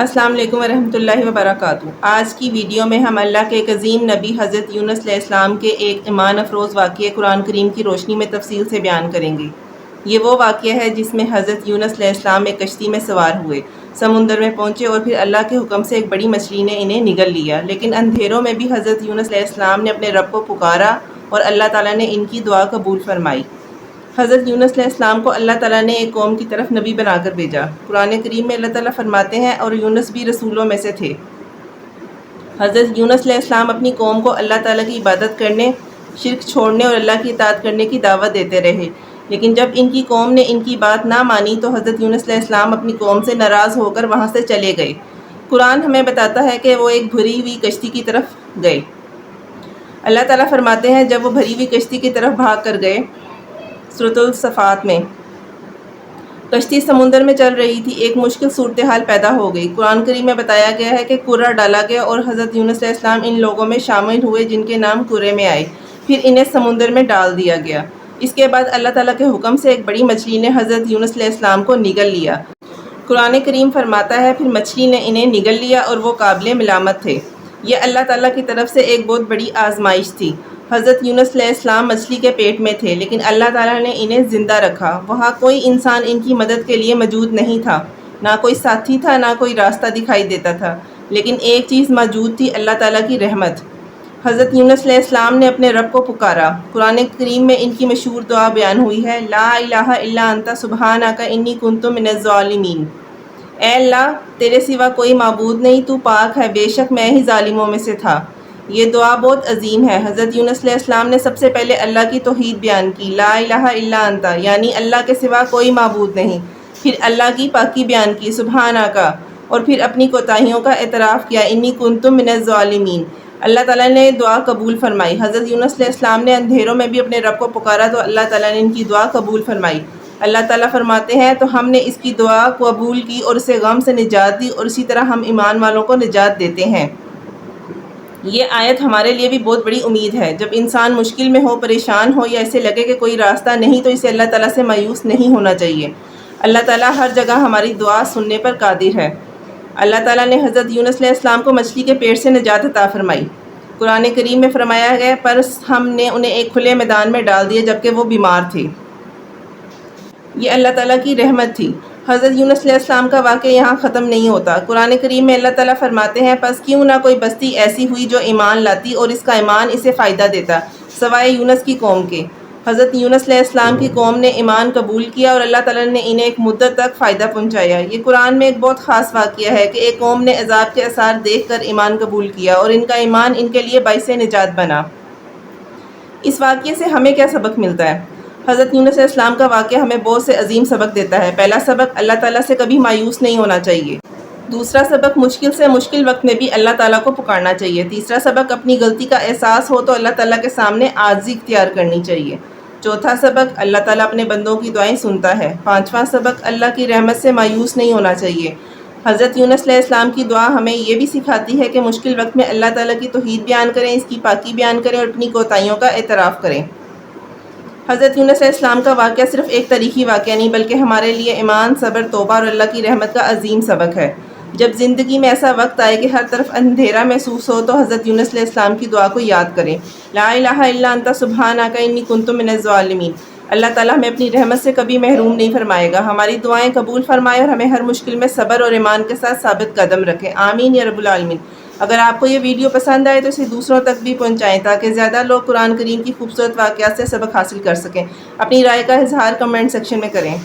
السلام علیکم ورحمۃ اللہ وبرکاتہ۔ آج کی ویڈیو میں ہم اللہ کے ایک عظیم نبی حضرت یونس علیہ السلام کے ایک ایمان افروز واقعے قرآن کریم کی روشنی میں تفصیل سے بیان کریں گے۔ یہ وہ واقعہ ہے جس میں حضرت یونس علیہ السلام ایک کشتی میں سوار ہوئے، سمندر میں پہنچے اور پھر اللہ کے حکم سے ایک بڑی مچھلی نے انہیں نگل لیا، لیکن اندھیروں میں بھی حضرت یونس علیہ السلام نے اپنے رب کو پکارا اور اللہ تعالیٰ نے ان کی دعا قبول فرمائی۔ حضرت یونس علیہ السلام کو اللہ تعالیٰ نے ایک قوم کی طرف نبی بنا کر بھیجا۔ قرآن کریم میں اللہ تعالیٰ فرماتے ہیں اور یونس بھی رسولوں میں سے تھے۔ حضرت یونس علیہ السلام اپنی قوم کو اللہ تعالیٰ کی عبادت کرنے، شرک چھوڑنے اور اللہ کی اطاعت کرنے کی دعوت دیتے رہے، لیکن جب ان کی قوم نے ان کی بات نہ مانی تو حضرت یونس علیہ السلام اپنی قوم سے ناراض ہو کر وہاں سے چلے گئے۔ قرآن ہمیں بتاتا ہے کہ وہ ایک بھری ہوئی کشتی کی طرف گئے۔ اللہ تعالیٰ فرماتے ہیں جب وہ بھری ہوئی کشتی کی طرف بھاگ کر گئے، سورۃ الصفات میں کشتی سمندر میں چل رہی تھی، ایک مشکل صورتحال پیدا ہو گئی۔ قرآن کریم میں بتایا گیا ہے کہ کرہ ڈالا گیا اور حضرت یونس علیہ السلام ان لوگوں میں شامل ہوئے جن کے نام کرہ میں آئے، پھر انہیں سمندر میں ڈال دیا گیا۔ اس کے بعد اللہ تعالیٰ کے حکم سے ایک بڑی مچھلی نے حضرت یونس علیہ السلام کو نگل لیا۔ قرآن کریم فرماتا ہے پھر مچھلی نے انہیں نگل لیا اور وہ قابل ملامت تھے۔ یہ اللہ تعالیٰ کی طرف سے ایک بہت بڑی آزمائش تھی۔ حضرت یونس علیہ السلام مچھلی کے پیٹ میں تھے، لیکن اللہ تعالیٰ نے انہیں زندہ رکھا۔ وہاں کوئی انسان ان کی مدد کے لیے موجود نہیں تھا، نہ کوئی ساتھی تھا، نہ کوئی راستہ دکھائی دیتا تھا، لیکن ایک چیز موجود تھی، اللہ تعالیٰ کی رحمت۔ حضرت یونس علیہ السلام نے اپنے رب کو پکارا۔ قرآن کریم میں ان کی مشہور دعا بیان ہوئی ہے، لا الہ الا انت سبحانک انی کنت من الظالمین۔ اے اللہ، تیرے سوا کوئی معبود نہیں، تو پاک ہے، بے شک میں ہی ظالموں میں سے تھا۔ یہ دعا بہت عظیم ہے۔ حضرت یونس علیہ السلام نے سب سے پہلے اللہ کی توحید بیان کی، لا الہ الا انت، یعنی اللہ کے سوا کوئی معبود نہیں۔ پھر اللہ کی پاکی بیان کی، سبحانک، اور پھر اپنی کوتاہیوں کا اعتراف کیا، انی کنت من الظالمین۔ اللہ تعالیٰ نے دعا قبول فرمائی۔ حضرت یونس علیہ السلام نے اندھیروں میں بھی اپنے رب کو پکارا تو اللہ تعالیٰ نے ان کی دعا قبول فرمائی۔ اللہ تعالیٰ فرماتے ہیں تو ہم نے اس کی دعا قبول کی اور اسے غم سے نجات دی، اور اسی طرح ہم ایمان والوں کو نجات دیتے ہیں۔ یہ آیت ہمارے لیے بھی بہت بڑی امید ہے۔ جب انسان مشکل میں ہو، پریشان ہو، یا اسے لگے کہ کوئی راستہ نہیں تو اسے اللہ تعالیٰ سے مایوس نہیں ہونا چاہیے۔ اللہ تعالیٰ ہر جگہ ہماری دعا سننے پر قادر ہے۔ اللہ تعالیٰ نے حضرت یونس علیہ السلام کو مچھلی کے پیٹ سے نجات عطا فرمائی۔ قرآن کریم میں فرمایا گیا پر ہم نے انہیں ایک کھلے میدان میں ڈال دیا جبکہ وہ بیمار تھے۔ یہ اللہ تعالیٰ کی رحمت تھی۔ حضرت یونس علیہ السلام کا واقعہ یہاں ختم نہیں ہوتا۔ قرآن کریم میں اللہ تعالیٰ فرماتے ہیں پس کیوں نہ کوئی بستی ایسی ہوئی جو ایمان لاتی اور اس کا ایمان اسے فائدہ دیتا، سوائے یونس کی قوم کے۔ حضرت یونس علیہ السلام کی قوم نے ایمان قبول کیا اور اللہ تعالیٰ نے انہیں ایک مدت تک فائدہ پہنچایا۔ یہ قرآن میں ایک بہت خاص واقعہ ہے کہ ایک قوم نے عذاب کے آثار دیکھ کر ایمان قبول کیا اور ان کا ایمان ان کے لیے باعث نجات بنا۔ اس واقعے سے ہمیں کیا سبق ملتا ہے؟ حضرت یونس علیہ السلام کا واقعہ ہمیں بہت سے عظیم سبق دیتا ہے۔ پہلا سبق، اللہ تعالیٰ سے کبھی مایوس نہیں ہونا چاہیے۔ دوسرا سبق، مشکل سے مشکل وقت میں بھی اللہ تعالیٰ کو پکارنا چاہیے۔ تیسرا سبق، اپنی غلطی کا احساس ہو تو اللہ تعالیٰ کے سامنے عاجزی اختیار کرنی چاہیے۔ چوتھا سبق، اللہ تعالیٰ اپنے بندوں کی دعائیں سنتا ہے۔ پانچواں سبق، اللہ کی رحمت سے مایوس نہیں ہونا چاہیے۔ حضرت یونس علیہ السلام کی دعا ہمیں یہ بھی سکھاتی ہے کہ مشکل وقت میں اللہ تعالیٰ کی توحید بیان کریں، اس کی پاکی بیان کریں اور اپنی کوتاہیوں کا اعتراف کریں۔ حضرت یونس علیہ السلام کا واقعہ صرف ایک تاریخی واقعہ نہیں بلکہ ہمارے لیے ایمان، صبر، توبہ اور اللہ کی رحمت کا عظیم سبق ہے۔ جب زندگی میں ایسا وقت آئے کہ ہر طرف اندھیرا محسوس ہو تو حضرت یونس علیہ السلام کی دعا کو یاد کریں، لا الہ الا انت سبحانک انی کنت من الظالمین۔ اللہ تعالیٰ ہمیں اپنی رحمت سے کبھی محروم نہیں فرمائے گا، ہماری دعائیں قبول فرمائے اور ہمیں ہر مشکل میں صبر اور ایمان کے ساتھ ثابت قدم رکھے، آمین یا رب العالمین۔ اگر آپ کو یہ ویڈیو پسند آئے تو اسے دوسروں تک بھی پہنچائیں تاکہ زیادہ لوگ قرآن کریم کی خوبصورت واقعات سے سبق حاصل کر سکیں۔ اپنی رائے کا اظہار کمنٹ سیکشن میں کریں۔